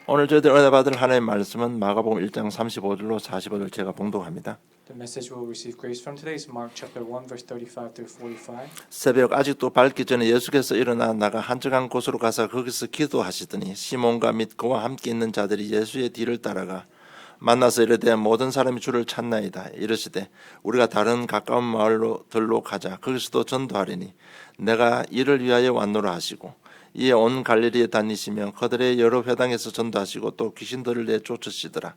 오늘 저희들 은혜 받을 하나님의 말씀은 마가복음 1장 35절로 45절 제가 봉독합니다. The message we'll receive grace from today is Mark chapter 1 verse 35 through 45. 새벽 아직도 밝기 전에 예수께서 일어나 나가 한적한 곳으로 가서 거기서 기도하시더니 시몬과 및 그와 함께 있는 자들이 예수의 뒤를 따라가 만나서 이르되 모든 사람이 주를 찾나이다. 이르시되 우리가 다른 가까운 마을로들로 가자. 거기서도 전도하리니 내가 이를 위하여 왔노라 하시고 이에 온 갈릴리에 다니시며 그들의 여러 회당에서 전도하시고 또 귀신들을 내쫓으시더라.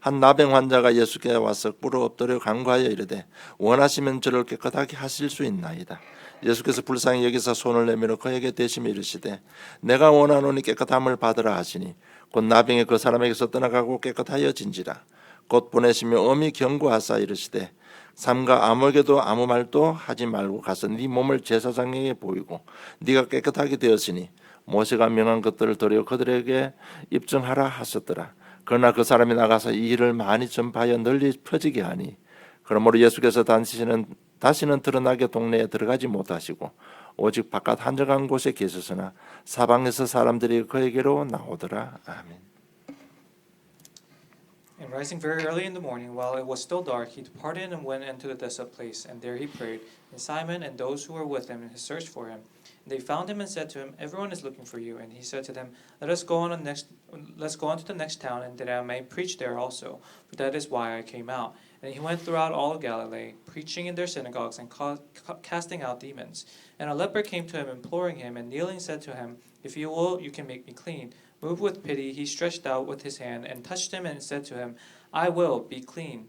한 나병 환자가 예수께 와서 꿇어 엎드려 간구하여 이르되 원하시면 저를 깨끗하게 하실 수 있나이다. 예수께서 불쌍히 여기서 손을 내밀어 그에게 대시며 이르시되 내가 원하노니 깨끗함을 받으라 하시니 곧 나병이 그 사람에게서 떠나가고 깨끗하여진지라. 곧 보내시며 엄히 경고하사 이르시되 삼가 아무에게도 아무 말도 하지 말고 가서 네 몸을 제사장에게 보이고 네가 깨끗하게 되었으니 모세가 명한 것들을 도려 그들에게 입증하라 하셨더라. 그러나 그 사람이 나가서 이 일을 많이 전파하여 널리 퍼지게 하니 그러므로 예수께서 다시는 드러나게 동네에 들어가지 못하시고 오직 바깥 한적한 곳에 계셨으나 사방에서 사람들이 그에게로 나오더라. 아멘. And rising very early in the morning, while it was still dark, he departed and went into the desolate place, and there he prayed. And Simon and those who were with him searched for him. And they found him and said to him, "Everyone is looking for you." And he said to them, Let us go on to the next town, and that I may preach there also, for that is why I came out. And he went throughout all of Galilee, preaching in their synagogues and casting out demons. And a leper came to him, imploring him, and kneeling said to him, "If you will, you can make me clean." Moved with pity, he stretched out with his hand and touched him and said to him, "I will, be clean."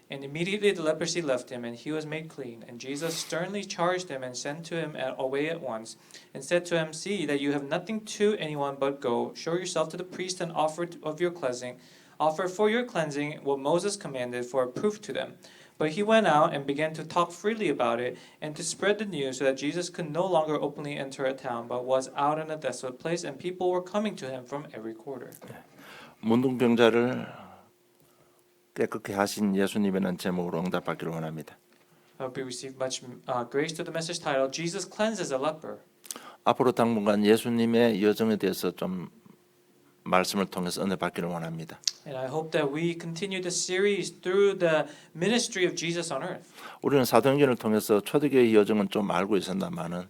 And immediately the leprosy left him, and he was made clean. And Jesus sternly charged him and sent to him away at once, and said to him, "See that you have nothing to anyone, but go, show yourself to the priest, and offer for your cleansing what Moses commanded for a proof to them." But he went out and began to talk freely about it and to spread the news, so that Jesus could no longer openly enter a town, but was out in a desolate place, and people were coming to him from every quarter. 문둥병자를 깨끗게 하신 예수님이라는 제목으로 응답받기를 원합니다. I hope you receive much grace to the message titled Jesus cleanses a leper. 앞으로 당분간 예수님의 여정에 대해서 좀 말씀을 통해서 은혜 받기를 원합니다. And I hope that we continue the series through the ministry of Jesus on earth. 우리는 사도행전을 통해서 초대교회의 여정은 좀 알고 있었나마는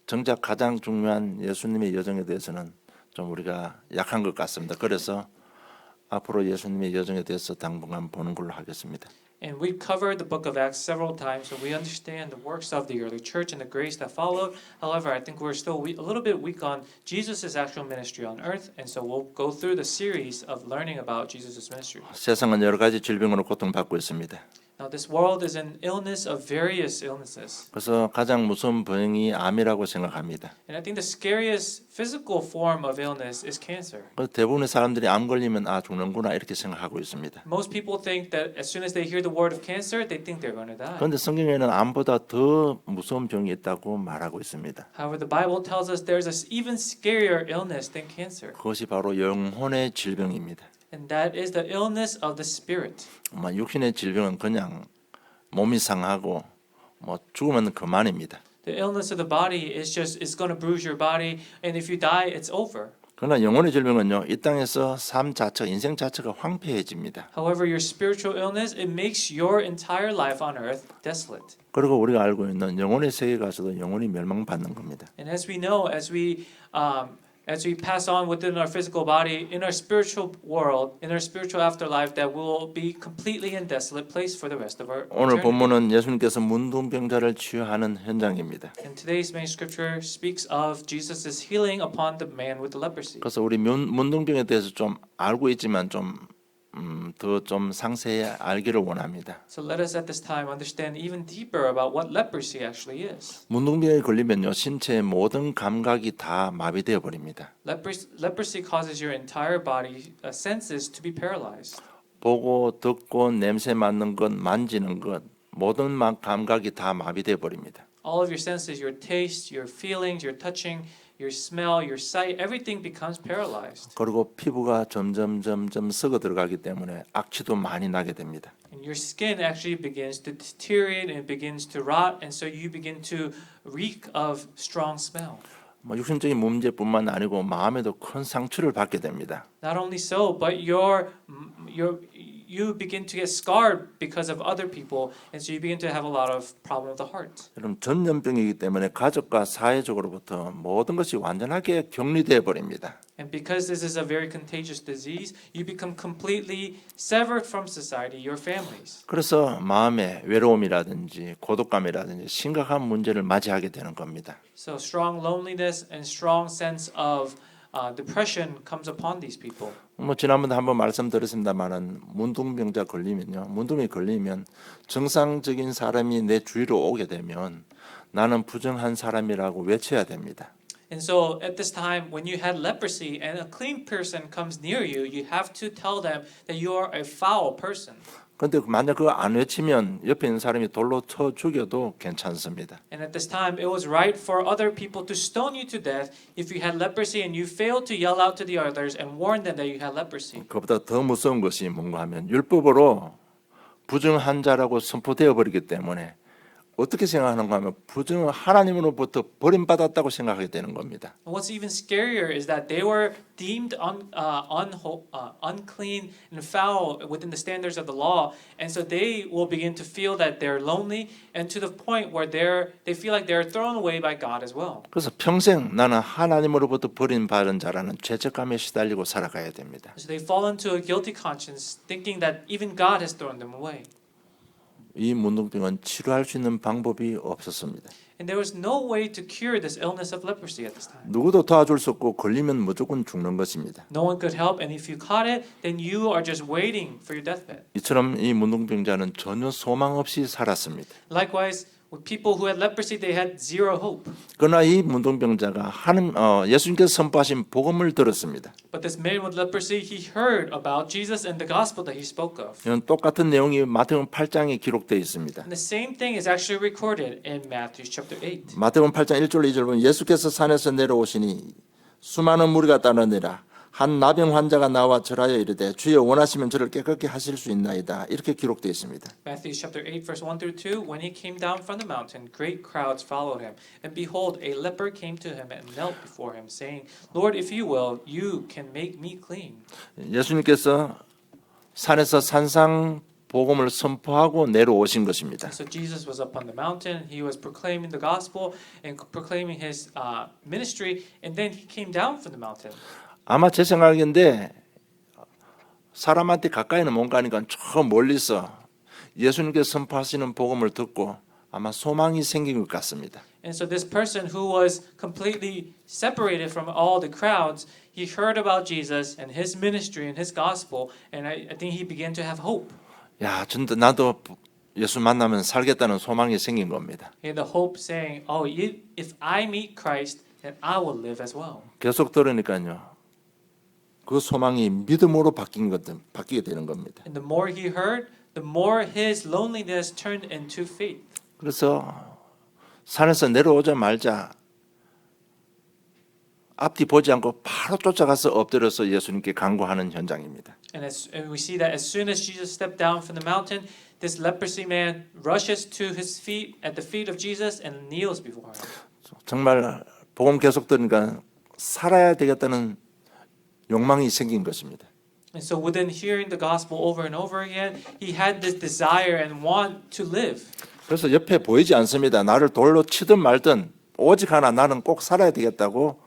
정작 가장 중요한 예수님의 여정에 대해서는 좀 우리가 약한 것 같습니다. 그래서 앞으로 예수님의 여정에 대해서 당분간 보는 걸로 하겠습니다. And we've covered the book of Acts several times, so we understand the works of the early church and the grace that followed. However, I think we're still a little bit weak on Jesus' actual ministry on earth, and so we'll go through the series of learning about Jesus' ministry. 세상은 여러 가지 질병으로 고통받고 있습니다. Now, this world is an illness of various illnesses. 그래서 가장 무서운 병이 암이라고 생각합니다. And I think the scariest physical form of illness is cancer. 대부분의 사람들이 암 걸리면 죽는구나 이렇게 생각하고 있습니다. Most people think that as soon as they hear the word of cancer, they think they're going to die. 그런데 성경에는 암보다 더 무서운 병이 있다고 말하고 있습니다. However, the Bible tells us there's an even scarier illness than cancer. 그것이 바로 영혼의 질병입니다. And that is the illness of the spirit. 육신의 질병은 그냥 몸이 상하고 죽으면 그만입니다. The illness of the body is going to bruise your body, and if you die, it's over. 그러나 영혼의 질병은요, 이 땅에서 삶 자체가 인생 자체가 황폐해집니다. However, your spiritual illness, it makes your entire life on earth desolate. 그리고 우리가 알고 있는 영혼의 세계에 가서도 영혼이 멸망받는 겁니다. And as we know, as we pass on within our physical body, in our spiritual world, in our spiritual afterlife, that we will be completely in desolate place for the rest of our 오늘 eternity. 본문은 예수님께서 문둥병자를 치유하는 현장입니다. And today's main scripture speaks of Jesus' healing upon the man with the leprosy. 그래서 우리 문둥병에 대해서 좀 알고 있지만 더 상세히 알기를 원합니다. So let us at this time understand even deeper about what leprosy actually is. 문둥병에 걸리면요, 신체의 모든 감각이 다 마비되어 버립니다. Leprosy causes your entire body senses to be paralyzed. 보고 듣고 냄새 맡는 것, 만지는 것, 모든 감각이 다 마비되어 버립니다. All of your senses, your taste, your feelings, your touching, your smell, your sight, everything becomes paralyzed. 그리고 피부가 점점 썩어 들어가기 때문에 악취도 많이 나게 됩니다. And your skin actually begins to deteriorate and begins to rot, and so you begin to reek of strong smell. 뭐 육신적인 문제뿐만 아니고 마음에도 큰 상처를 받게 됩니다. Not only so, but you begin to get scarred because of other people, and so you begin to have a lot of problem of the heart. 여러분 전염병이기 때문에 가족과 사회적으로부터 모든 것이 완전하게 격리되어 버립니다. And because this is a very contagious disease, you become completely severed from society, your families. 그래서 마음의 외로움이라든지 고독감이라든지 심각한 문제를 맞이하게 되는 겁니다. So strong loneliness and strong sense of depression comes upon these people. 뭐 지난번에 한번 말씀드렸습니다만은 문둥병자 걸리면요, 문둥이 걸리면 정상적인 사람이 내 주위로 오게 되면 나는 부정한 사람이라고 외쳐야 됩니다. And so at this time, when you had leprosy and a clean person comes near you, you have to tell them that you are a foul person. 근데 만약 그거 안 외치면 옆에 있는 사람이 돌로 쳐 죽여도 괜찮습니다. And at this time, it was right for other people to stone you to death if you had leprosy and you failed to yell out to the others and warn them that you had leprosy. 그보다 더 무서운 것이 뭔가 하면 율법으로 부정한 자라고 선포되어 버리기 때문에 어떻게 생각하는가 하면 부정은 하나님으로부터 버림받았다고 생각하게 되는 겁니다. And what's even scarier is that they were deemed unclean and foul within the standards of the law, and so they will begin to feel that they're lonely, and to the point where they feel like they're thrown away by God as well. 그래서 평생 나는 하나님으로부터 버림받은 자라는 죄책감에 시달리고 살아가야 됩니다. So they fall into a guilty conscience, thinking that even God has thrown them away. 이 문둥병은 치료할 수 있는 방법이 없었습니다. And there was no way to cure this illness of leprosy at this time. 누구도 도와줄 수 없고 걸리면 무조건 죽는 것입니다. No one could help, and if you caught it, then you are just waiting for your deathbed. 이처럼 이 문둥병자는 전혀 소망 없이 살았습니다. Likewise, with people who had leprosy, they had zero hope. 그러나 이 문둥병자가 예수님께서 선포하신 복음을 들었습니다. But this man with leprosy, he heard about Jesus and the gospel that he spoke of. 이런 똑같은 내용이 마태복음 8장에 기록되어 있습니다. And the same thing is actually recorded in Matthew chapter 8. 마태복음 8장 1절 2절 보면 예수께서 산에서 내려오시니 수많은 무리가 따르니라 한 나병 환자가 나와 절하여 이르되 주여 원하시면 저를 깨끗게 하실 수 있나이다. 이렇게 기록되어 있습니다. Matthew chapter 8 verse 1 through 2, when he came down from the mountain, great crowds followed him. And behold, a leper came to him and knelt before him, saying, Lord, if you will, you can make me clean. 예수님께서 산에서 산상 복음을 선포하고 내려오신 것입니다. So Jesus was up on the mountain, he was proclaiming the gospel and proclaiming his ministry, and then he came down from the mountain. 아마 제 생각인데 사람한테 가까이는 못 가니까 저 멀리서 예수님께서 선포하시는 복음을 듣고 아마 소망이 생긴 것 같습니다. And so this person who was completely separated from all the crowds, he heard about Jesus and his ministry and his gospel, and I think he began to have hope. 야, 진짜 나도 예수 만나면 살겠다는 소망이 생긴 겁니다. He had the hope saying, "Oh, if I meet Christ, then I will live as well." 계속 들으니까요. 그 소망이 믿음으로 바뀌게 되는 겁니다. And the more he heard, the more his loneliness turned into faith. 그래서 산에서 내려오자마자 앞뒤 보지 않고 바로 쫓아가서 엎드려서 예수님께 간구하는 현장입니다. And we see that as soon as Jesus stepped down from the mountain, this leprosy man rushes to his feet at the feet of Jesus and kneels before him. 정말 복음 계속 들으니까 살아야 되겠다는 욕망이 생긴 것입니다. And so within hearing the gospel over and over again, he had this desire and want to live. 그래서 옆에 보이지 않습니다. 나를 돌로 치든 말든 오직 하나 나는 꼭 살아야 되겠다고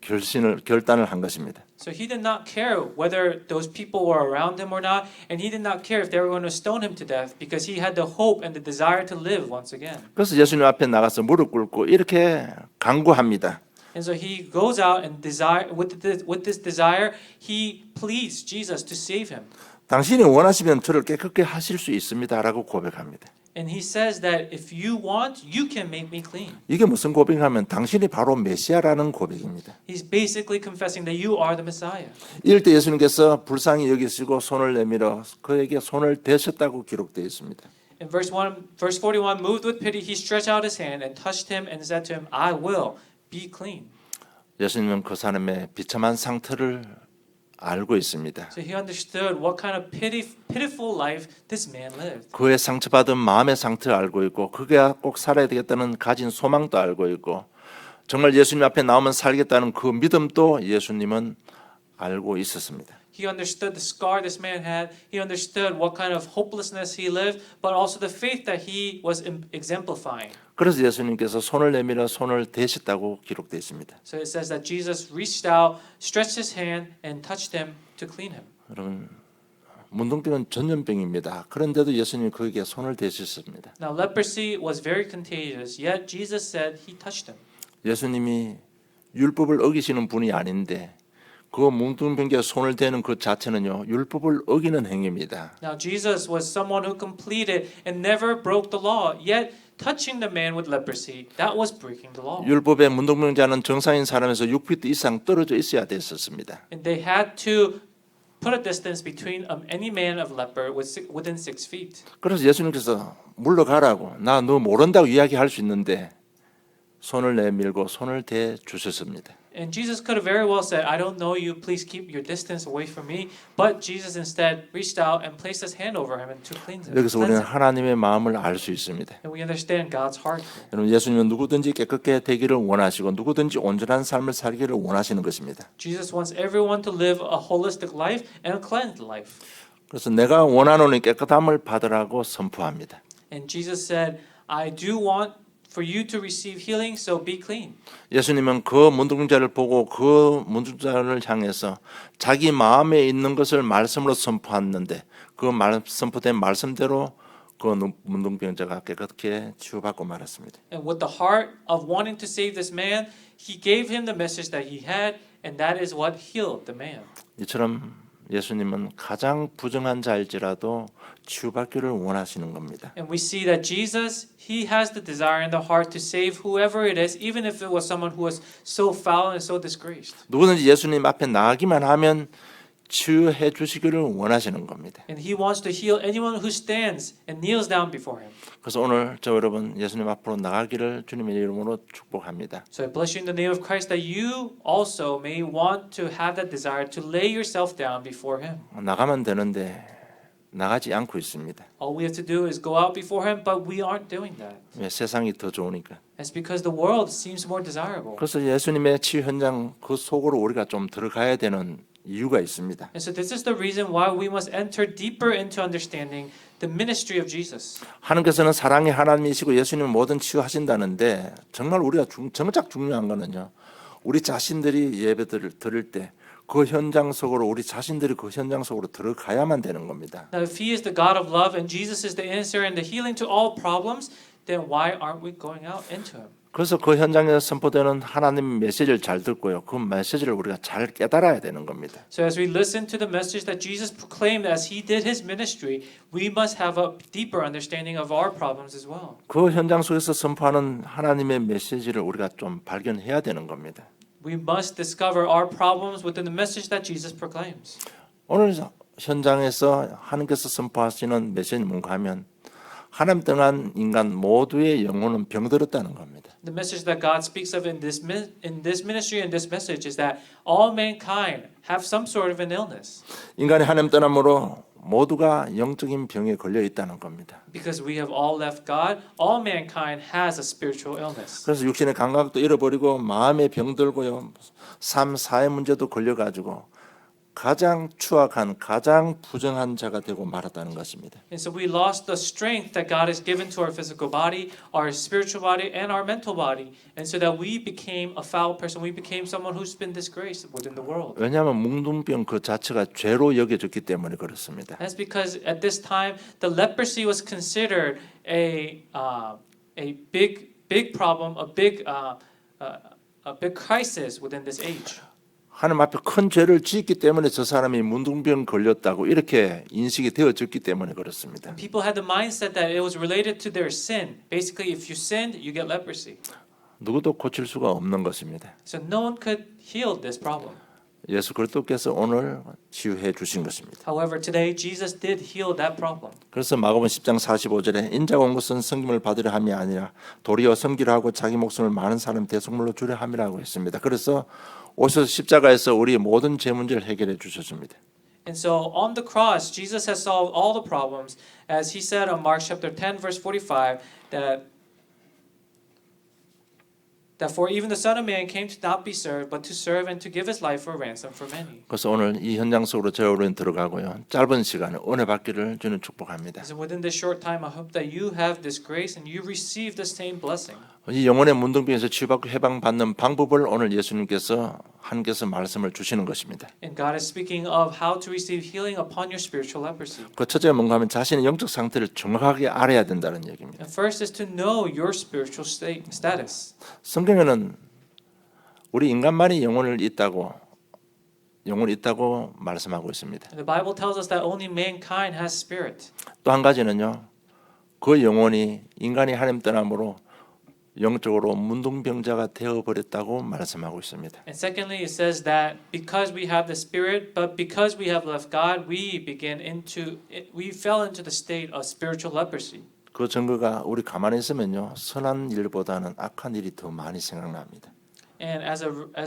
결단을 한 것입니다. So he did not care whether those people were around him or not, and he did not care if they were going to stone him to death because he had the hope and the desire to live once again. 그래서 예수님 앞에 나가서 무릎 꿇고 이렇게 간구합니다. And so he goes out and with this desire, he pleads Jesus to save him. 당신이 원하시면 저를 깨끗게 하실 수 있습니다라고 고백합니다. And he says that if you want, you can make me clean. 이게 무슨 고백하면 당신이 바로 메시아라는 고백입니다. He's basically confessing that you are the Messiah. 이럴 때 예수님께서 불쌍히 여기시고 손을 내밀어 그에게 손을 대셨다고 기록되어 있습니다. In verse 41, moved with pity, he stretched out his hand and touched him and said to him, I will be clean. 예수님은 그 사람의 비참한 상태를 알고 있습니다. So he understood what kind of pitiful life this man lived. 그의 상처받은 마음의 상태를 알고 있고 그가 꼭 살아야 되겠다는 가진 소망도 알고 있고 정말 예수님 앞에 나오면 살겠다는 그 믿음도 예수님은 알고 있었습니다. He understood the scar this man had. He understood what kind of hopelessness he lived, but also the faith that he was exemplifying. 그래서 예수님께서 손을 내밀어 손을 대셨다고 기록되어 있습니다. So it says that Jesus reached out, stretched his hand, and touched him to clean him. 여러분, 문둥병은 전염병입니다. 그런데도 예수님이 그에게 손을 대셨습니다. Now leprosy was very contagious, yet Jesus said he touched him. 예수님이 율법을 어기시는 분이 아닌데 그 문둥병에게 손을 대는 그 자체는요, 율법을 어기는 행위입니다. Now Jesus was someone who completed and never broke the law, yet touching the man with leprosy, that was breaking the law. 율법의 문둥병자는 정상인 사람에서 6피트 이상 떨어져 있어야 됐었습니다. And they had to put a distance between any man of leper within 6 feet. 그래서 예수님께서 물러가라고, 나 너 모른다고 이야기할 수 있는데 손을 내밀고 손을 대 주셨습니다. And Jesus could have very well said, I don't know you, please keep your distance away from me. But Jesus instead reached out and placed his hand over him and to cleanse him. 여기서 우리는 하나님의 마음을 알 수 있습니다. And we understand God's heart. 여러분, 예수님은 누구든지 깨끗게 되기를 원하시고 누구든지 온전한 삶을 살기를 원하시는 것입니다. Jesus wants everyone to live a holistic life and a cleansed life. 그래서 내가 원하노니 깨끗함을 받으라고 선포합니다. And Jesus said, I do want for you to receive healing, so be clean. 예수님은 그 문둥병자를 보고 그 문둥병자를 향해서 자기 마음에 있는 것을 말씀으로 선포했는데 그 선포된 말씀대로 그 문둥병자가 깨끗게 치유받고 말았습니다. And with the heart of wanting to save this man, he gave him the message that he had, and that is what healed the man. 이처럼 예수님은 가장 부정한 자일지라도 치유받기를 원하시는 겁니다. And we see that Jesus, he has the desire in the heart to save whoever it is, even if it was someone who was so foul and so disgraced. 누구든지 예수님 앞에 나가기만 하면 치유해 주시기를 원하시는 겁니다. And he wants to heal anyone who stands and kneels down before him. 그래서 오늘 저 여러분 예수님 앞으로 나가기를 주님의 이름으로 축복합니다. So I bless you in the name of Christ that you also may want to have that desire to lay yourself down before him. 나가면 되는데 나가지 않고 있습니다. All we have to do is go out before him, but we aren't doing that. 왜? 세상이 더 좋으니까. That's because the world seems more desirable. 그래서 예수님의 치유 현장 그 속으로 우리가 좀 들어가야 되는 이유가 있습니다. And so this is the reason why we must enter deeper into understanding the ministry of Jesus. 하나님께서는 사랑의 하나님이시고 예수님은 뭐든 치유하신다는데 정말 우리가 정작 중요한 거는요. 우리 자신들이 예배를 드릴 때 그 현장 속으로 우리 자신들이 그 현장 속으로 들어가야만 되는 겁니다. Now, if He is the God of love and Jesus is the answer and the healing to all problems, then why aren't we going out into Him? 그래서 그 현장에서 선포되는 하나님의 메시지를 잘 듣고요. 그 메시지를 우리가 잘 깨달아야 되는 겁니다. So as we listen to the message that Jesus proclaimed as He did His ministry, we must have a deeper understanding of our problems as well. 그 현장 속에서 선포하는 하나님의 메시지를 우리가 좀 발견해야 되는 겁니다. We must discover our problems within the message that Jesus proclaims. 오늘 현장에서 하나님께서 선포하시는 메시지는 뭔가 하면 하나님 떠난 인간 모두의 영혼은 병들었다는 겁니다. The message that God speaks of in this ministry and this message is that all mankind have some sort of an illness. 인간이 하나님 떠남으로 모두가 영적인 병에 걸려 있다는 겁니다. Because we have all left God, all mankind has a spiritual illness. 그래서 육신의 감각도 잃어버리고 마음에 병들고요. 삶 사회 문제도 걸려가지고 가장 추악한 가장 부정한 자가 되고 말았다는 것입니다. And so we lost the strength that God has given to our physical body, our spiritual body, and our mental body. And so that we became a foul person. We became someone who's been disgraced within the world. 왜냐하면 뭉둥병 그 자체가 죄로 여겨졌기 때문에 그렇습니다. That's because at this time the leprosy was considered a big problem, a big crisis within this age. 하나님 앞에 큰 죄를 지었기 때문에 저 사람이 문둥병 걸렸다고 이렇게 인식이 되어졌기 때문에 그렇습니다. People had the mindset that it was related to their sin. Basically, if you sinned, you get leprosy. 누구도 고칠 수가 없는 것입니다. So no one could heal this problem. 예수 그리스도께서 오늘 치유해 주신 것입니다. However, today Jesus did heal that problem. 그래서 마가복음 10장 45절에 인자가 온 것은 섬김을 받으려 함이 아니라 도리어 섬기려 하고 자기 목숨을 많은 사람 대속물로 주려 함이라고 했습니다. 그래서 오셔서 십자가에서 우리 모든 죄 문제를 해결해 주셨습니다. And so on the cross, Jesus has solved all the problems. As he said on Mark chapter 10 verse 45 that That for even the Son of Man came to not be served, but to serve and to give his life for ransom for many. 그래서 오늘 이 현장 속으로 저희는 들어가고요. 짧은 시간에 은혜 받기를 주는 축복합니다. So within this short time, I hope that you have this grace and you receive the same blessing. 이 영혼의 문둥병에서 치유받고 해방받는 방법을 오늘 예수님께서 하나님께서 말씀을 주시는 것입니다. And God is speaking of how to receive healing upon your spiritual leprosy. 그 첫째가 뭔가 하면 자신의 영적 상태를 정확하게 알아야 된다는 얘기입니다. And first is to know your spiritual status. 성경에는 우리 인간만이 영혼이 있다고 말씀하고 있습니다. And the Bible tells us that only mankind has spirit. 또 한 가지는요. 그 영혼이 인간이 하나님 떠남으로 영적으로 문둥병자가 되어 버렸다고 말씀하고 있습니다. And secondly, it says that because we have the spirit, but because we have left God, we fell into the state of spiritual leprosy. 그 증거가 우리 가만히 있으면요. 선한 일보다는 악한 일이 더 많이 생각납니다. And as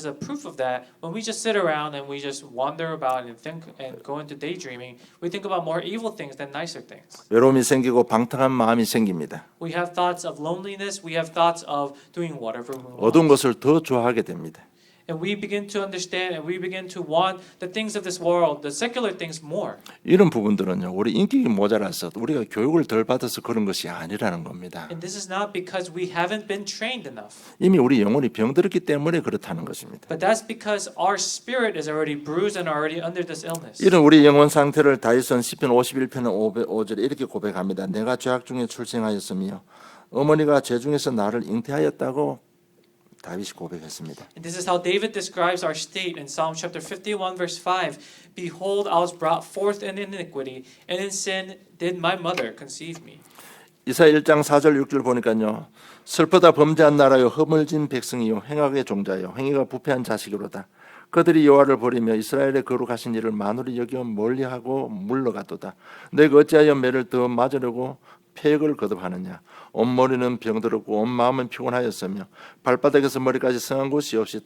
a proof of that, when we just sit around and we just wander about and think and go into daydreaming, we think about more evil things than nicer things. 외로움이 생기고 방탕한 마음이 생깁니다. We have thoughts of loneliness. We have thoughts of doing whatever we want. 어두운 것을 더 좋아하게 됩니다. And we begin to understand and we begin to want the things of this world, the secular things more. 이런 부분들은요. 우리 인격이 모자라서 우리가 교육을 덜 받아서 그런 것이 아니라는 겁니다. And this is not because we haven't been trained enough. 이미 우리 영혼이 병들었기 때문에 그렇다는 것입니다. But that's because our spirit is already bruised and already under this illness. 이런 우리 영혼 상태를 다윗은 시편 51편 5절에 이렇게 고백합니다. 내가 죄악 중에 출생하였으며 어머니가 죄 중에서 나를 잉태하였다고 다윗이 고백했습니다. And this is how David describes our state in Psalm chapter 51 verse 5. Behold, I was brought forth in iniquity, and in sin did my mother conceive me. 이사야 1장 4절 6절 보니까요. 슬프다 범죄한 나라요 허물진 백성이요 행악의 종자요 행위가 부패한 자식이로다. 그들이 여호와를 버리며 이스라엘의 거룩하신 일을 만홀히 여겨 멀리하고 물러가도다. 내가 어찌하여 매를 더 맞으려고 폐역을 거듭하느냐. 온 머리는 병들었고 온 마음은 피곤하였으며 발바닥에서 머리까지 상한 곳이 없이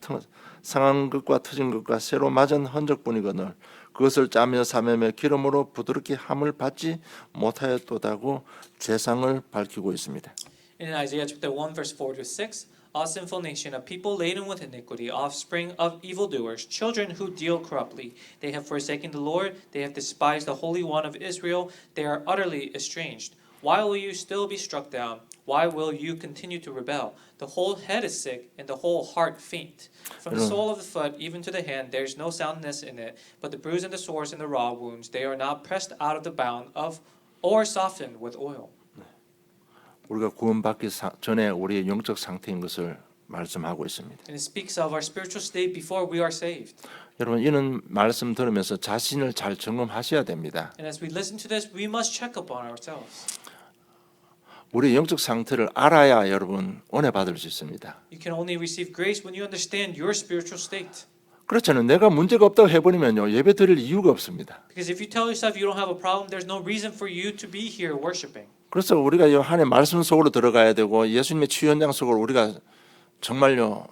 상한 것과 터진 것과 새로 맞은 흔적뿐이거늘 그것을 짜며 사매며 기름으로 부드럽게 함을 받지 못하였도다고 재상을 밝히고 있습니다. In Isaiah chapter 1 verse 4 to 6, a sinful nation, a people laden with iniquity, offspring of evildoers, children who deal corruptly. They have forsaken the Lord, they have despised the Holy One of Israel, they are utterly estranged. Why will you still be struck down? Why will you continue to rebel? The whole head is sick and the whole heart faint. From the sole of the foot even to the hand there is no soundness in it, but the bruise and the sores and the raw wounds, they are not pressed out of the bound of or softened with oil. 우리가 구원받기 전에 우리의 영적 상태인 것을 말씀하고 있습니다. And it speaks of our spiritual state before we are saved. 여러분 이런 말씀 들으면서 자신을 잘 점검하셔야 됩니다. And as we listen to this, we must check up on ourselves. 우리의 영적 상태를 알아야 여러분 은혜 받을 수 있습니다. You can only receive grace when you understand your spiritual state. 그렇잖아요. 내가 문제가 없다고 해버리면요 예배 드릴 이유가 없습니다. Because if you tell yourself you don't have a problem, there's no reason for you to be here worshiping. 그래서 우리가 이 하나님의 말씀 속으로 들어가야 되고 예수님의 치유 현장 속으로 우리가 정말요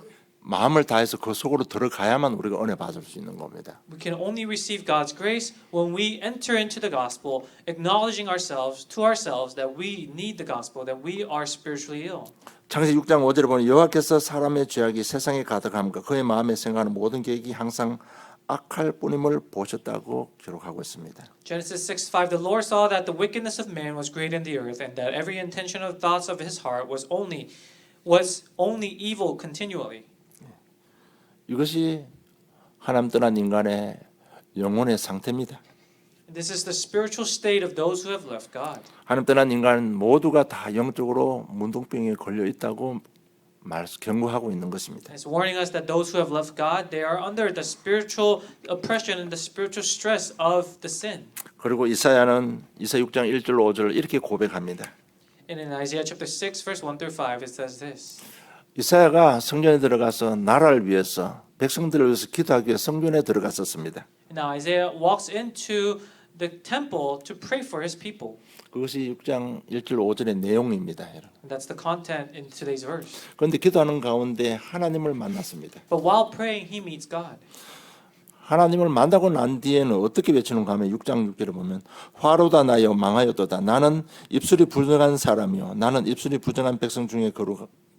마음을 다해서 그 속으로 들어가야만 우리가 은혜 받을 수 있는 겁니다. We can only receive God's grace when we enter into the gospel, acknowledging to ourselves that we need the gospel, that we are spiritually ill. 창세기 6장 5절에 보면 여호와께서 사람의 죄악이 세상에 가득함과 그의 마음에 생각하는 모든 계획이 항상 악할 뿐임을 보셨다고 기록하고 있습니다. Genesis 6:5 The Lord saw that the wickedness of man was great in the earth, and that every intention of thoughts of his heart was only evil continually. 이것이 하나님 떠난 인간의 영혼의 상태입니다. This is the spiritual state of those who have left God. 하나님 떠난 인간 모두가 다 영적으로 문둥병에 걸려 있다고 경고하고 있는 것입니다. It's warning us that those who have left God, they are under the spiritual oppression and the spiritual stress of the sin. 그리고 이사야는 이사 6장 1절 5절 이렇게 고백합니다. And in Isaiah chapter 6 verse 1 through 5 it says this. 이사야가 성전에 들어가서 나라를 위해서 백성들을 위해서 기도하기 위해 성전에 들어갔었습니다. Now Isaiah walks into the temple to pray for his people. 그것이 6장 1절 5절의 내용입니다. And that's the content in today's verse. 그런데 기도하는 가운데 하나님을 만났습니다. But while praying, he meets God. 하나님을 만나고 난 뒤에는 어떻게 외치는가 하면 6장 6절에 보면 화로다 나여 망하였도다. 나는 입술이 부정한 사람이요 나는 입술이 부정한 백성 중에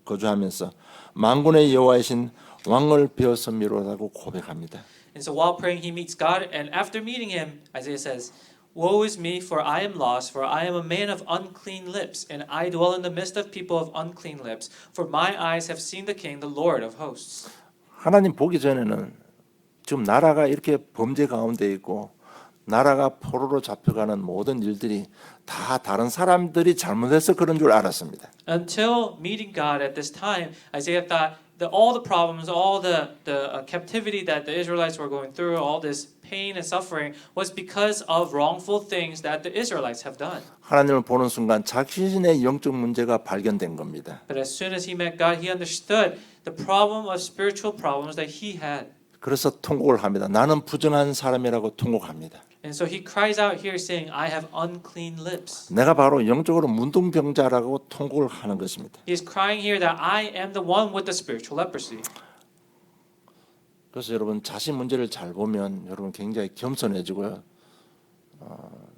거주하면서 만군의 여호와이신 왕을 베어섬미로라고 고백합니다. And so while praying, he meets God, and after meeting him, Isaiah says, "Woe is me, for I am lost, for I am a man of unclean lips, and I dwell in the midst of people of unclean lips. For my eyes have seen the King, the Lord of hosts." 하나님 보기 전에는 지금 나라가 이렇게 범죄 가운데 있고 나라가 포로로 잡혀가는 모든 일들이 다 다른 사람들이 잘못해서 그런 줄 알았습니다. Until meeting God at this time, Isaiah thought that all the problems, all the captivity that the Israelites were going through, all this pain and suffering was because of wrongful things that the Israelites have done. 하나님을 보는 순간 자신의 영적 문제가 발견된 겁니다. But as soon as he met God, he understood the problem of spiritual problems that he had. 그래서 통곡을 합니다. 나는 부정한 사람이라고 통곡합니다. And so he cries out here saying, I have unclean lips. 내가 바로 영적으로 문둥병자라고 통곡을 하는 것입니다. He is crying here that I am the one with the spiritual leprosy. 그래서 여러분 자신 문제를 잘 보면 여러분 굉장히 겸손해지고요.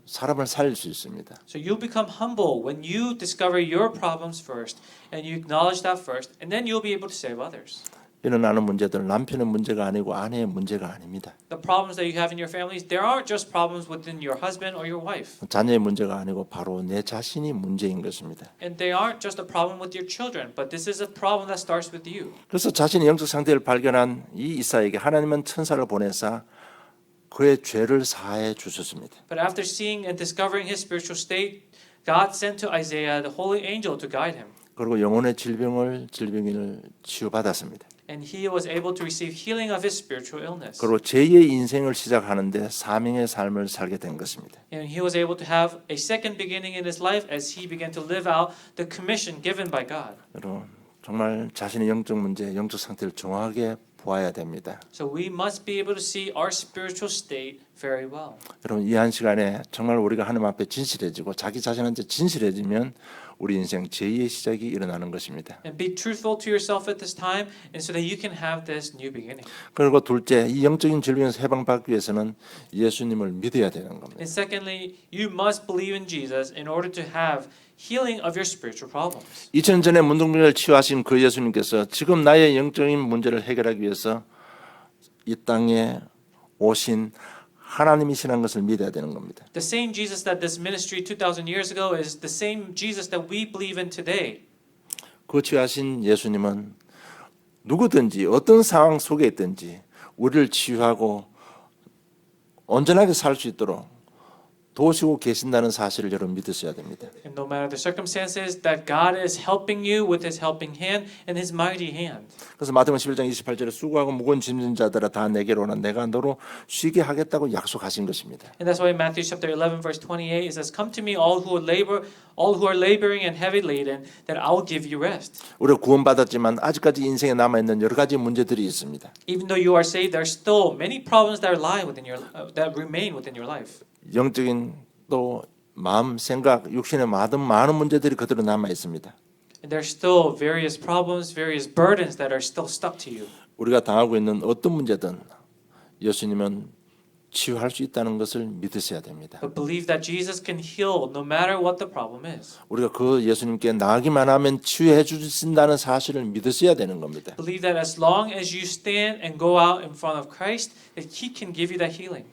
사람을 살릴 수 있습니다. So you become humble when you discover your problems first and you acknowledge that first, and then you'll be able to save others. 일어나는 문제들 남편의 문제가 아니고 아내의 문제가 아닙니다. The problems that you have in your families, there aren't just problems within your husband or your wife. 자녀의 문제가 아니고 바로 내 자신이 문제인 것입니다. And they aren't just a problem with your children, but this is a problem that starts with you. 그래서 자신의 영적 상태를 발견한 이 이사에게 하나님은 천사를 보내사 그의 죄를 사해 주셨습니다. But after seeing and discovering his spiritual state, God sent to Isaiah the holy angel to guide him. 그리고 영혼의 질병을 치유받았습니다. And he was able to receive healing of his spiritual illness. 그리고 제2의 인생을 시작하는데 사명의 삶을 살게 된 것입니다. And he was able to have a second beginning in his life as he began to live out the commission given by God. 여러분 정말 자신의 영적 문제, 영적 상태를 정확하게 보아야 됩니다. So we must be able to see our spiritual state very well. 여러분 이 한 시간에 정말 우리가 하나님 앞에 진실해지고 자기 자신한테 진실해지면 우리 인생 제2의 시작이 일어나는 것입니다. And be truthful to yourself at this time, and so that you can have this new beginning. 그리고 둘째, 이 영적인 질병에서 해방받기 위해서는 예수님을 믿어야 되는 겁니다. And secondly, you must believe in Jesus in order to have healing of your spiritual problems. 2000년 전에 문둥병을 치유하신 그 예수님께서 지금 나의 영적인 문제를 해결하기 위해서 이 땅에 오신 하나님이시라는 것을 믿어야 되는 겁니다. The same Jesus that this ministry 2,000 years ago is the same Jesus that we believe in today. 그 치유하신 예수님은 누구든지 어떤 상황 속에 있든지 우리를 치유하고 온전하게 살 수 있도록 도우시고 계신다는 사실을 여러분 믿으셔야 됩니다. And no matter the circumstances, that God is helping you with His helping hand and His mighty hand. 그래서 마태복음 11장 28절에 수고하고 무거운 짐진 자들아 다 내게로 오라 내가 너로 쉬게 하겠다고 약속하신 것입니다. And that's why in Matthew chapter 11 verse 28 it says, "Come to me all who are laboring and heavy laden, that I will give you rest." 우리가 구원받았지만 아직까지 인생에 남아 있는 여러 가지 문제들이 있습니다. Even though you are saved, there are still many problems that that remain within your life. 영적인 또 마음, 생각, 육신의 많은 문제들이 그대로 남아 있습니다. And there are still various problems, various burdens that are still stuck to you. 우리가 당하고 있는 어떤 문제든 예수님은 치유할 수 있다는 것을 믿으셔야 됩니다. But believe that Jesus can heal no matter what the problem is. 우리가 그 예수님께 나가기만 하면 치유해 주신다는 사실을 믿으셔야 되는 겁니다. Believe that as long as you stand and go out in front of Christ, that He can give you that healing.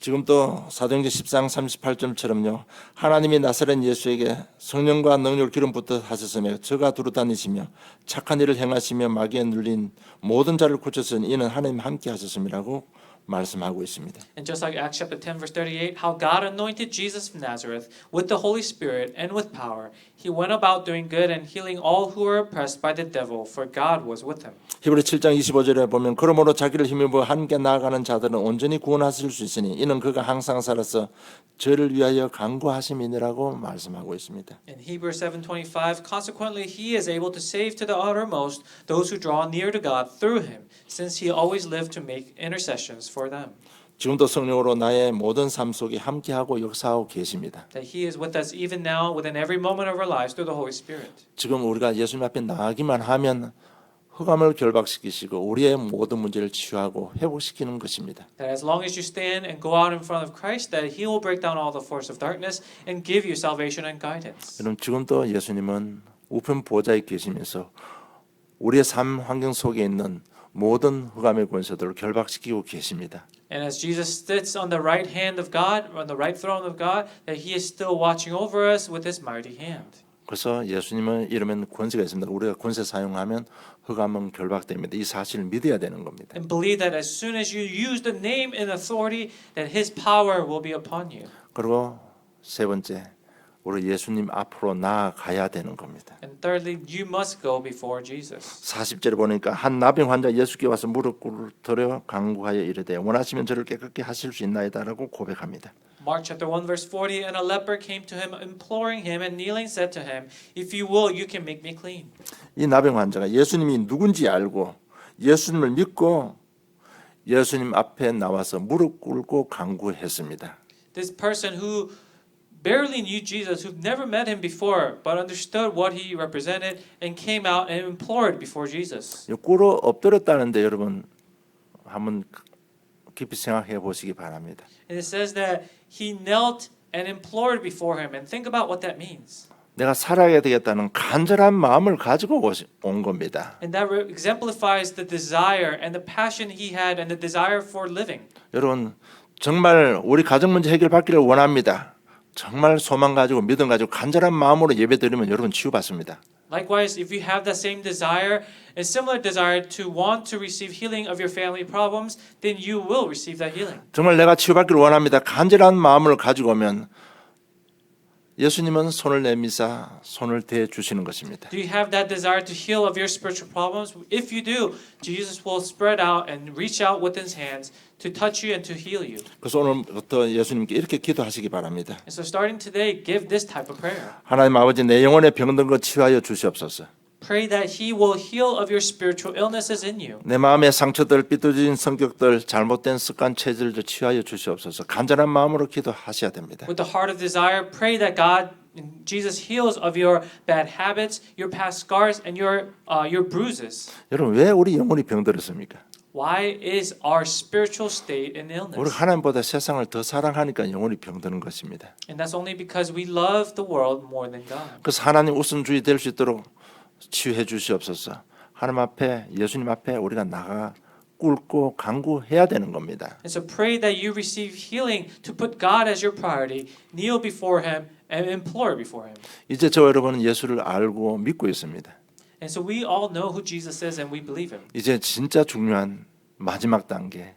지금 또 사도행전 10장 38절처럼요. 하나님이 나사렛 예수에게 성령과 능력을 기름 붓듯 하셨으며 저가 두루 다니시며 착한 일을 행하시며 마귀에 눌린 모든 자를 고쳤으니 이는 하나님 함께 하셨음이라고 말씀하고 있습니다. And just like Acts chapter 10 verse 38, how God anointed Jesus of Nazareth with the Holy Spirit and with power. He went about doing good and healing all who were oppressed by the devil, for God was with him. 히브리 7장 25절에 보면 그러므로 자기를 힘입어 함께 나아가는 자들은 온전히 구원하실 수 있으니 이는 그가 항상 살아서 저를 위하여 간구하심이니라고 말씀하고 있습니다. In Hebrews 7:25, consequently he is able to save to the uttermost those who draw near to God through him, since he always lived to make intercessions for them. 지금도 성령으로 나의 모든 삶 속에 함께하고 역사하고 계십니다. That he is with us even now within every moment of our lives through the Holy Spirit. 지금 우리가 예수님 앞에 나가기만 하면 흑암을 결박시키시고 우리의 모든 문제를 치유하고 회복시키는 것입니다. That as long as you stand and go out in front of Christ, that He will break down all the force of darkness and give you salvation and guidance. 여러분 지금도 예수님은 우편 보좌에 계시면서 우리의 삶 환경 속에 있는 모든 흑암의 권세들을 결박시키고 계십니다. And as Jesus sits on the right hand of God, on the right throne of God, that He is still watching over us with His mighty hand. 그래서 예수님은 이러면 권세가 있습니다. 우리가 권세 사용하면 흑암은 결박됩니다. 이 사실을 믿어야 되는 겁니다. And believe that as soon as you use the name and authority, that His power will be upon you. 그리고 세 번째, 우리 예수님 앞으로 나아가야 되는 겁니다. And thirdly, you must go before Jesus. 40절에 보니까 한 나병 환자 예수께 와서 무릎 꿇으려 간구하여 이르되 원하시면 저를 깨끗게 하실 수 있나이다라고 고백합니다. Mark chapter 1 verse 40, and a leper came to him imploring him and kneeling said to him, if you will, you can make me clean. 이 나병 환자가 예수님이 누군지 알고 예수님을 믿고 예수님 앞에 나와서 무릎 꿇고 간구했습니다. This person who barely knew Jesus, who never met him before, but understood what he represented and came out and implored before Jesus. 꿇어 엎드렸다는데 여러분 한번 깊이 생각해 보시기 바랍니다. And it says that he knelt and implored before him. And think about what that means. 내가 살아야 되겠다는 간절한 마음을 가지고 온 겁니다. And that exemplifies the desire and the passion he had and the desire for living. 여러분 정말 우리 가정 문제 해결받기를 원합니다. 정말 소망 가지고 믿음 가지고 간절한 마음으로 예배드리면 여러분 치유받습니다. Likewise, if you have that same desire, a similar desire to want to receive healing of your family problems, then you will receive that healing. 정말 내가 치유받기를 원합니다. 간절한 마음을 가지고 오면 예수님은 손을 내미사 손을 대 주시는 것입니다. Do you have that desire to heal of your spiritual problems? If you do, Jesus will spread out and reach out with His hands to touch you and to heal you. 그래서 오늘부터 예수님께 이렇게 기도하시기 바랍니다. And so starting today, give this type of prayer. 하나님 아버지 내 영혼의 병든 것 치유하여 주시옵소서. Pray that He will heal of your spiritual illnesses in you. 내 마음의 상처들, 삐뚤어진 성격들, 잘못된 습관, 체질들 치유하여 주시옵소서. 간절한 마음으로 기도하셔야 됩니다. With the heart of desire, pray that God, Jesus heals of your bad habits, your past scars, and your bruises. 여러분 왜 우리 영혼이 병들었습니까? Why is our spiritual state in 우리 illness? 하나님보다 세상을 더 사랑하니까 영혼이 병드는 것입니다. And that's only because we love the world more than God. 그래서 하나님 우선주의 될 수 있도록 치유해 주시옵소서. 하나님 앞에 예수님 앞에 우리가 나가 꿇고 간구해야 되는 겁니다. And so pray that you receive healing to put God as your priority, kneel before Him, and implore before Him. 이제 저 여러분은 예수를 알고 믿고 있습니다. And so we all know who Jesus is and we believe Him. 이제 진짜 중요한 마지막 단계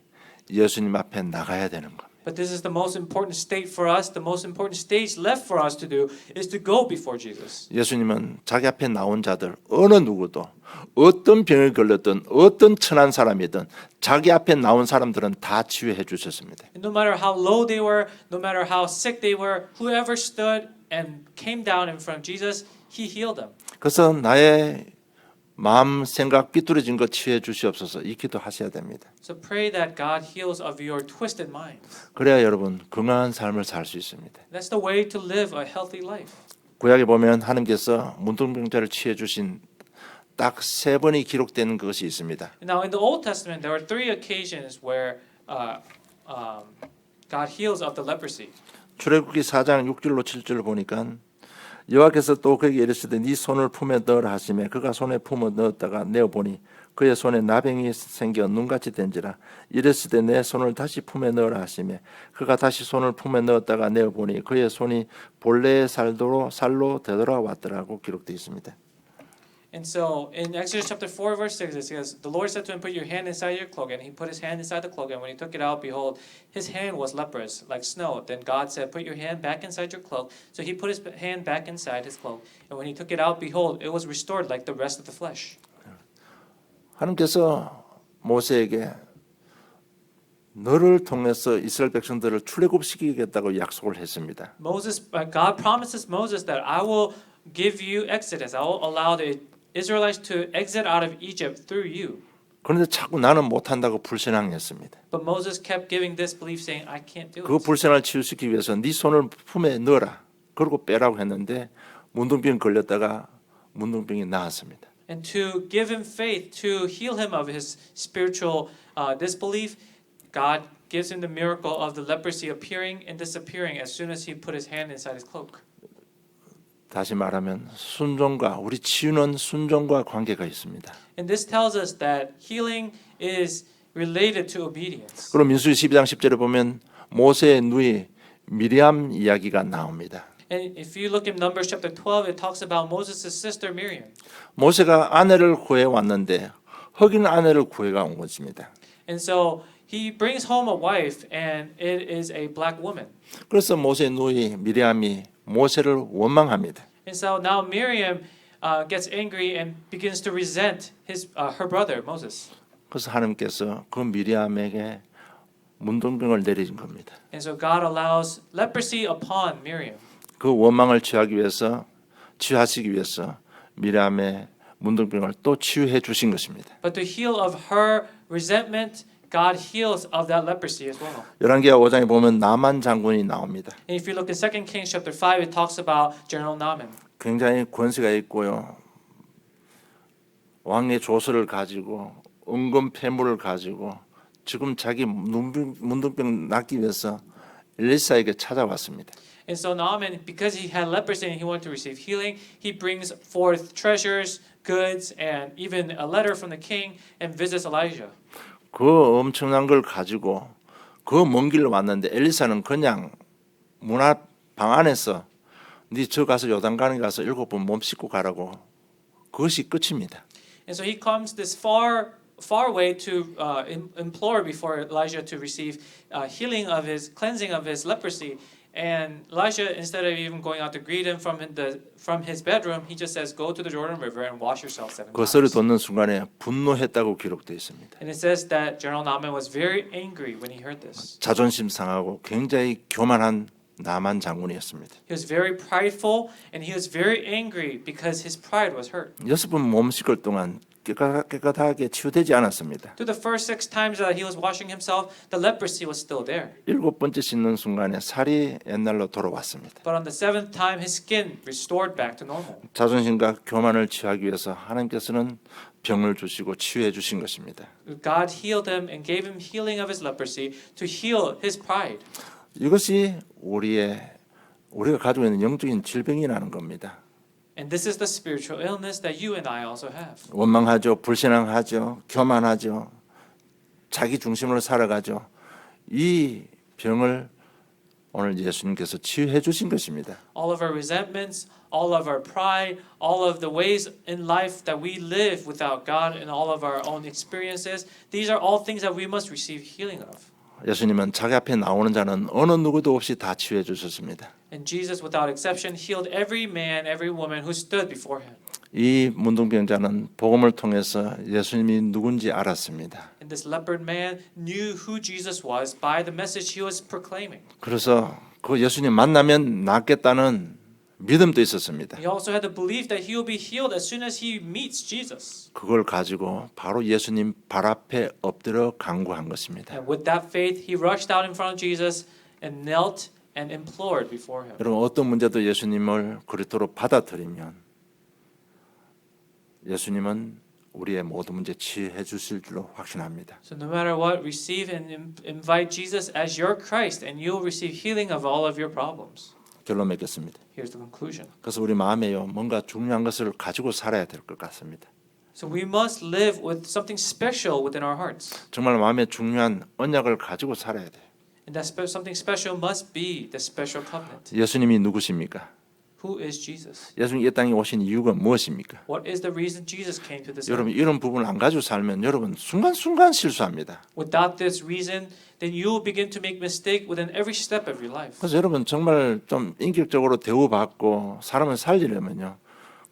예수님 앞에 나가야 되는 겁니다. But this is the most important state for us. The most important stage left for us to do is to go before Jesus. 예수님은 자기 앞에 나온 자들 어느 누구도 어떤 병에 걸렸든 어떤 천한 사람이든 자기 앞에 나온 사람들은 다 치유해 주셨습니다. And no matter how low they were, no matter how sick they were, whoever stood and came down in front of Jesus, He healed them. 그래서 나의 마음 생각 삐뚤어진 것 치유해 주시옵소서 이 기도 하셔야 됩니다. So pray that God heals of your twisted minds. 그래야 여러분 건강한 삶을 살 수 있습니다. That's the way to live a healthy life. 구약에 보면 하나님께서 문둥병자를 치유해 주신 딱 3번이 기록된 것이 있습니다. Now in the Old Testament, there are 3 occasions where God heals of the leprosy. 출애굽기 4장 6절로 7절을 보니까 여호와께서 또 그에게 이르시되 네 손을 품에 넣으라 하시매 그가 손에 품어 넣었다가 내어 보니 그의 손에 나병이 생겨 눈같이 된지라 이르시되 내 손을 다시 품에 넣으라 하시매 그가 다시 손을 품에 넣었다가 내어 보니 그의 손이 본래의 살로 되돌아왔더라고 기록되어 있습니다. And so in Exodus chapter 4 verse 6 it says, the Lord said to him, put your hand inside your cloak. And he put his hand inside the cloak, and when he took it out, behold, his hand was leprous, like snow. Then God said, put your hand back inside your cloak. So he put his hand back inside his cloak. And when he took it out, behold, it was restored like the rest of the flesh. 하나님께서 모세에게 너를 통해서 이스라엘 백성들을 출애굽시키겠다고 약속을 했습니다. God promises Moses that I will give you Exodus. I will allow the Israelites to exit out of Egypt through you. 그런데 자꾸 나는 못한다고 불신앙했습니다. But Moses kept giving this belief saying, I can't do 그 it. 불신앙을 치유시키기 위해서 네 손을 품에 넣어라. 그리고 빼라고 했는데 문둥병 걸렸다가 문둥병이 나았습니다. And to give him faith, to heal him of his spiritual disbelief, God gives him the miracle of the leprosy appearing and disappearing as soon as he put his hand inside his cloak. 다시 말하면 순종과 우리 치유는 순종과 관계가 있습니다. And this tells us that healing is related to obedience. 그럼 민수기 12장 10절에 보면 모세의 누이 미리암 이야기가 나옵니다. And if you look in Numbers chapter 12, it talks about Moses' sister Miriam. 모세가 아내를 구해 왔는데 흑인 아내를 구해가 온 것입니다. And so he brings home a wife, and it is a black woman. 그래서 모세의 누이 미리암이 모세를 원망합니다. And so now Miriam gets angry and begins to resent her brother Moses. 그래서 하나님께서 그 미리암에게 문둥병을 내리신 겁니다. And so God allows leprosy upon Miriam. 그 원망을 치유하시기 위해서 미리암의 문둥병을 또 치유해 주신 것입니다. But to heal of her resentment, God heals of that leprosy as well. 열왕기하 5장에 보면 나만 장군이 나옵니다. And if you look in 2 Kings chapter 5, it talks about General Naaman. 굉장히 권세가 있고요. 왕의 조서를 가지고 은금 폐물을 가지고 지금 자기 문둥병 낫기 위해서 엘리사에게 찾아왔습니다. And so Naaman, because he had leprosy and he wanted to receive healing, he brings forth treasures, goods, and even a letter from the king and visits Elijah. 그 엄청난 걸 가지고 그 먼 길로 왔는데 엘리사는 그냥 문 앞 방 안에서 네 저 가서 요단강에 가서 7번 몸 씻고 가라고 그것이 끝입니다. And so he comes this far way to implore before Elijah to receive healing of his cleansing of his leprosy. And Elijah, instead of even going out to greet him from his bedroom, he just says, "Go to the Jordan River and wash yourself 7 그 소리 times." 듣는 순간에 분노했다고 기록되어 있습니다. And it says that General Naaman was very angry when he heard this. 자존심 상하고 굉장히 교만한 나만 장군이었습니다. He was very prideful and he was very angry because his pride was hurt. 6번 몸 씻을 동안 깨끗하게 치유되지 않았습니다. Through the first 6 times that he was washing himself, the leprosy was still there. 7번째 씻는 순간에 살이 옛날로 돌아왔습니다. But on the 7th time, his skin restored back to normal. 자존심과 교만을 치유하기 위해서 하나님께서는 병을 주시고 치유해 주신 것입니다. God healed him and gave him healing of his leprosy to heal his pride. 이것이 우리가 가지고 있는 영적인 질병이라는 겁니다. And this is the spiritual illness that you and I also have. 원망하죠, 불신앙하죠, 교만하죠, 자기 중심으로 살아가죠. 이 병을 오늘 예수님께서 치유해 주신 것입니다. All of our resentments, all of our pride, all of the ways in life that we live without God and all of our own experiences, these are all things that we must receive healing of. 예수님은 자기 앞에 나오는 자는 어느 누구도 없이 다 치유해 주셨습니다. And Jesus, without exception, healed every man, every woman who stood before him. 이 문둥병자는 복음을 통해서 예수님이 누군지 알았습니다. And this leopard man knew who Jesus was by the message he was proclaiming. 그래서 그 예수님 만나면 낫겠다는 믿음도 있었습니다. He also had the belief that he will be healed as soon as he meets Jesus. 그걸 가지고 바로 예수님 발 앞에 엎드려 간구한 것입니다. And with that faith, he rushed out in front of Jesus and knelt and implored before him. 여러분 어떤 문제도 예수님을 그리스도로 받아들이면 예수님은 우리의 모든 문제 치유해 주실 줄로 확신합니다. So no matter what, receive and invite Jesus as your Christ, and you'll receive healing of all of your problems. 결론 맺겠습니다. Here's the conclusion. 그래서 우리 마음에요 뭔가 중요한 것을 가지고 살아야 될 것 같습니다. So we must live with something special within our hearts. 정말 마음에 중요한 언약을 가지고 살아야 돼요. And that something special must be the special covenant. 예수님이 누구십니까? Who is Jesus? 예수님 이 땅에 오신 이유가 무엇입니까? What is the reason Jesus came to this 여러분 earth? 이런 부분을 안 가지고 살면 여러분 순간순간 실수합니다. Without this reason, then you will begin to make mistake within every step of your life. 그래서 여러분 정말 좀 인격적으로 대우받고 사람을 살리려면요.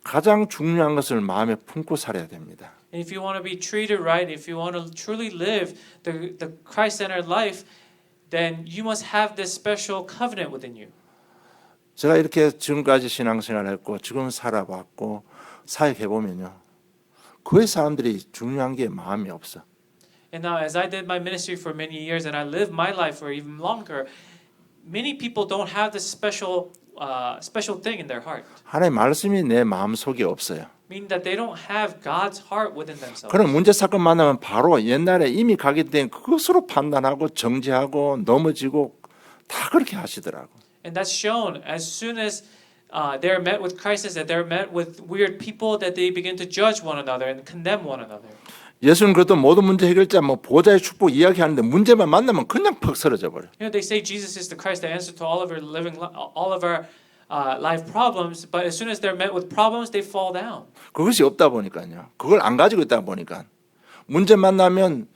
가장 중요한 것을 마음에 품고 살아야 됩니다. And if you want to be treated right, if you want to truly live the Christ-centered life, then you must have this special covenant within you. 제가 이렇게 지금까지 신앙생활을 했고 지금 살아봤고 사역해 보면요. 그 사람들이 중요한 게 마음이 없어. And now, as I did my ministry for many years, and I lived my life for even longer, many people don't have this special thing in their heart. 하나님의 말씀이 내 마음 속에 없어요. Meaning that they don't have God's heart within themselves. 그런 문제 사건 만나면 바로 옛날에 이미 가게 된 그것으로 판단하고 정죄하고 넘어지고 다 그렇게 하시더라고. And that's shown as soon as they're met with crisis, that they're met with weird people, that they begin to judge one another and condemn one another. 예수는 그래도 모든 문제 해결자 뭐 보좌의 축복 이야기하는데 문제만 만나면 그냥 퍽 쓰러져 버려. You know, they say Jesus is the Christ, the answer to all of our all of our life problems. But as soon as they're met with problems, they fall down. 그것이 없다 보니까요. 그걸 안 가지고 있다 보니까 문제 만나면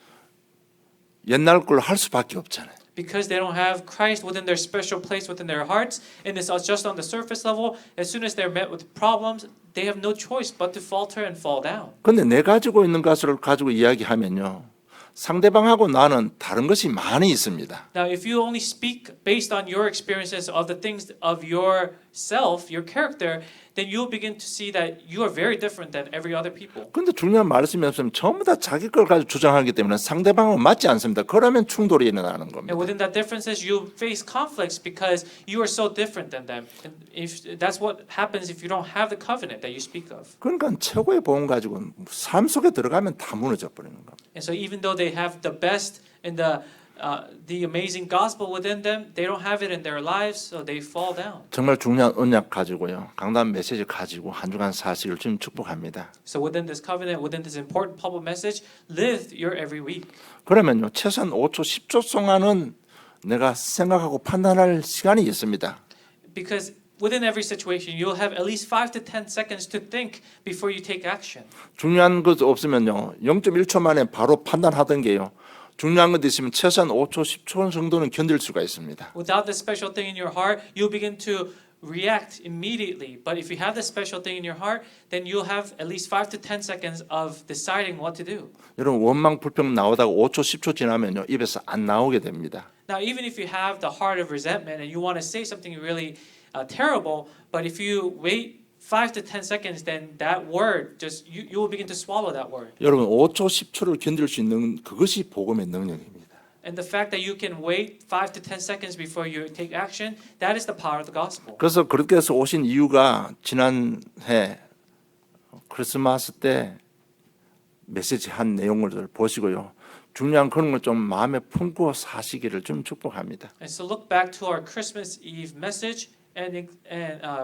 옛날 걸 할 수밖에 없잖아요. Because they don't have Christ within their special place within their hearts, and it's just on the surface level. As soon as they're met with problems, they have no choice but to falter and fall down. 근데 내 가지고 있는 것을 가지고 이야기하면요. 상대방하고 나는 다른 것이 많이 있습니다. Now, if you only speak based on your experiences of the things of yourself, your character, then you'll begin to see that you are very different than every other people. 근데 중요한 말씀이 없으면 전부 다 자기 걸 가지고 주장하기 때문에 상대방은 맞지 않습니다. 그러면 충돌이 일어나는 겁니다. And within that differences, you face conflicts because you are so different than them. And if that's what happens if you don't have the covenant that you speak of. 그러니까 최고의 복음 가지고 삶 속에 들어가면 다 무너져 버리는 겁니다. And so even though they have the best and the amazing gospel within them, they don't have it in their lives, so they fall down. 정말 중요한 언약 가지고요. 강단 메시지 가지고 한 주간 사시기를 주님 축복합니다. So within this covenant, within this important public message, live your every week. 그러면요. 최소한 5초, 10초 동안은 내가 생각하고 판단할 시간이 있습니다. Because within every situation, you'll have at least 5 to 10 seconds to think before you take action. 중요한 것 없으면요. 0.1초 만에 바로 판단하던 게요. 중요한 것 있으면 최소한 5초, 10초 정도는 견딜 수가 있습니다. Without the special thing in your heart, you'll begin to react immediately. But if you have the special thing in your heart, then you'll have at least 5 to 10 seconds of deciding what to do. 여러분 원망 불평 나오다가 5초, 10초 지나면요. 입에서 안 나오게 됩니다. Now, even if you have the heart of resentment and you want to say something really terrible, but if you wait 5 to 10 seconds, then that word just you will begin to swallow that word. 여러분 5초, 10초를 견딜 수 있는 그것이 복음의 능력입니다. And the fact that you can wait 5 to 10 seconds before you take action, that is the power of the gospel. 그래서 그렇게 해서 오신 이유가 지난해 크리스마스 때 메시지 한 내용을 보시고요. 중요한 그런 걸 좀 마음에 품고 사시기를 좀 축복합니다. And so look back to our Christmas Eve message and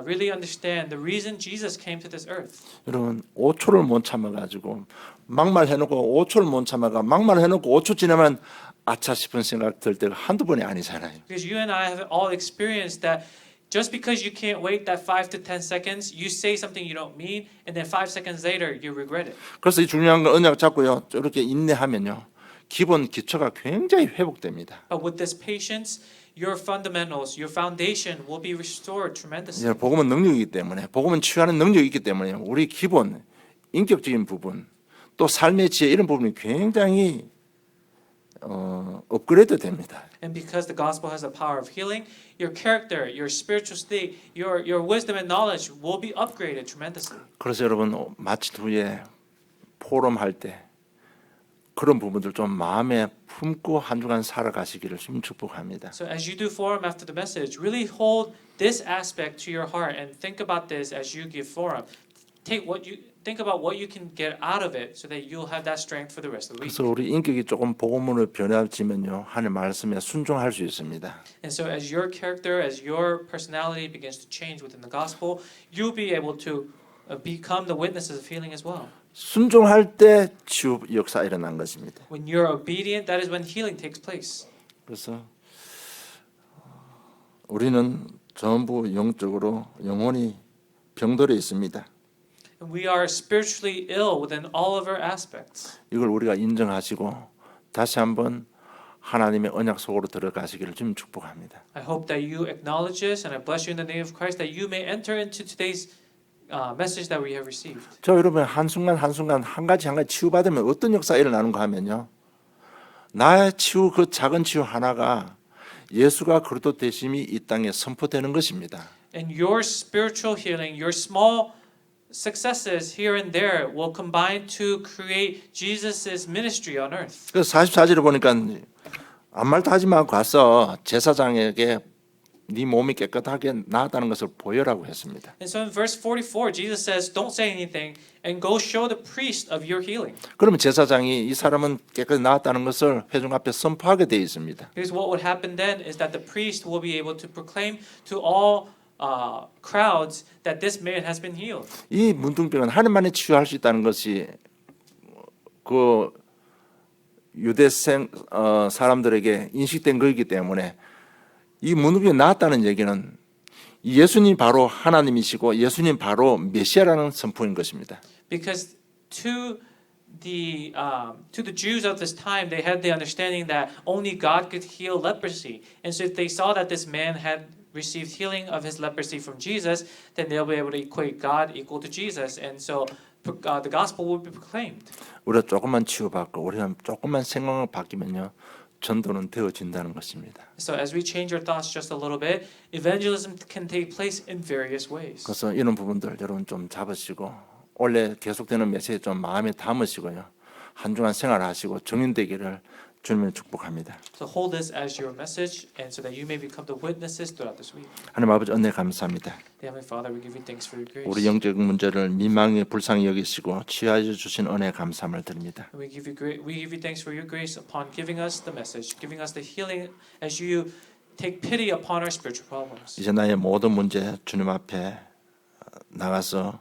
really understand the reason Jesus came to this earth. 여러분 5초를 못 참아가지고 막말해놓고 5초를 못 참아가 막말해놓고 5초 지나면 아차 싶은 생각 들 때가 한두 번이 아니잖아요. Because you and I have all experienced that just because you can't wait that 5 to 10 seconds, you say something you don't mean, and then 5 seconds later you regret it. 그래서 이 중요한 걸 언약 잡고요. 이렇게 인내하면요. 기본 기초가 굉장히 회복됩니다. But with this patience, your fundamentals, your foundation will be restored tremendously. 예, 복음은 능력이기 때문에 복음은 치유하는 능력이 있기 때문에 우리 기본 인격적인 부분 또 삶의 지혜 이런 부분이 굉장히 업그레이드 됩니다. And because the gospel has the power of healing, your character, your spiritual state, your wisdom and knowledge will be upgraded tremendously. 그래서 여러분 마치 후에 포럼 할 때 그런 부분들 좀 마음에 품고 한 주간 살아가시기를 좀 축복합니다. So as you do forum after the message, really hold this aspect to your heart and think about this as you give forum. Think about what you can get out of it so that you'll have that strength for the rest of the week. 그래서 우리 인격이 조금 복음으로 변화지면요 하늘 말씀에 순종할 수 있습니다. And so as your character, as your personality begins to change within the gospel, you'll be able to become the witnesses of healing as well. 순종할 때 치유 역사 일어난 것입니다. When you're obedient, that is when healing takes place. 그래서 우리는 전부 영적으로 영혼이 병들어 있습니다. And we are spiritually ill within all of our aspects. 이걸 우리가 인정하시고 다시 한번 하나님의 언약 속으로 들어가시기를 좀 축복합니다. I hope that you acknowledge this, and I bless you in the name of Christ that you may enter into today's message that we have received. 저 여러분 한순간 한 가지 치유받으면 어떤 역사 일어나는가 하면요. 나의 치유 그 작은 치유 하나가 예수가 그리스도 되심이 이 땅에 선포되는 것입니다. And your spiritual healing, your small successes here and there will combine to create Jesus' ministry on earth. 그래서 44절에 보니까 아무 말도 하지 말고 가서 제사장에게 네 몸이 깨끗하게 나았다는 것을 보여라고 했습니다. And so in verse 44, Jesus says, "Don't say anything and go show the priest of your healing." 그러면 제사장이 이 사람은 깨끗이 나았다는 것을 회중 앞에 선포하게 되어 있습니다. Because what would happen then is that the priest will be able to proclaim to all crowds that this man has been healed. 이 문둥병은 하나님만이 치유할 수 있다는 것이 그 유대생 사람들에게 인식된 것이기 때문에 이 문둥병이 나았다는 얘기는 예수님 바로 하나님이시고 예수님 바로 메시아라는 선포인 것입니다. Because to the Jews of this time, they had the understanding that only God could heal leprosy, and so if they saw that this man had received healing of his leprosy from Jesus, then they'll be able to equate God equal to Jesus, and so the gospel would be proclaimed. 우리가 조금만 치유받고 우리가 조금만 생각을 바뀌면요 전도는 되어진다는 것입니다. So as we change our thoughts just a little bit, evangelism can take place in various ways. 그래서 이런 부분들 여러분 좀 잡으시고 원래 계속되는 메시지 좀 마음에 담으시고요 한 주간 생활하시고 정인되기를 주님을 축복합니다. So hold this as your message, and so that you may become the witnesses throughout this week. 하나님 아버지 은혜 감사합니다. Heavenly Father, we give you thanks for your grace. 우리 영적 문제를 민망히 불쌍히 여기시고 치유하여 주신 은혜 감사함을 드립니다. We give you thanks for your grace upon giving us the message, giving us the healing as you take pity upon our spiritual problems. 이제 나의 모든 문제 주님 앞에 나가서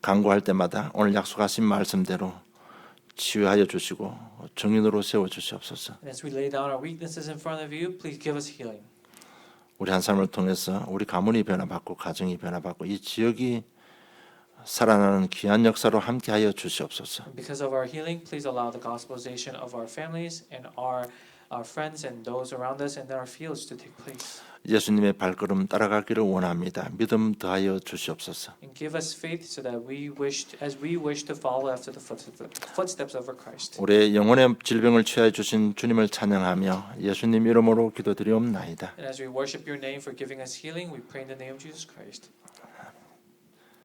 간구할 때마다 오늘 약속하신 말씀대로 치유하여 주시고 정인으로 세워 주시옵소서. And as we lay down our weaknesses in front of you, please give us healing. 우리 한 사람을 통해서 우리 가문이 변화받고 가정이 변화받고 이 지역이 살아나는 귀한 역사로 함께하여 주시옵소서. And because of our healing, please allow the gospelization of our families and our friends and those around us and our fields to take place. 예수님의 발걸음 따라가기를 원합니다. 믿음 더하여 주시옵소서. And give us faith so that as we wish to follow after the footsteps of our Christ. 우리의 영혼의 질병을 취하여 주신 주님을 찬양하며 예수님 이름으로 기도드리옵나이다. And as we worship your name for giving us healing, we pray in the name of Jesus Christ.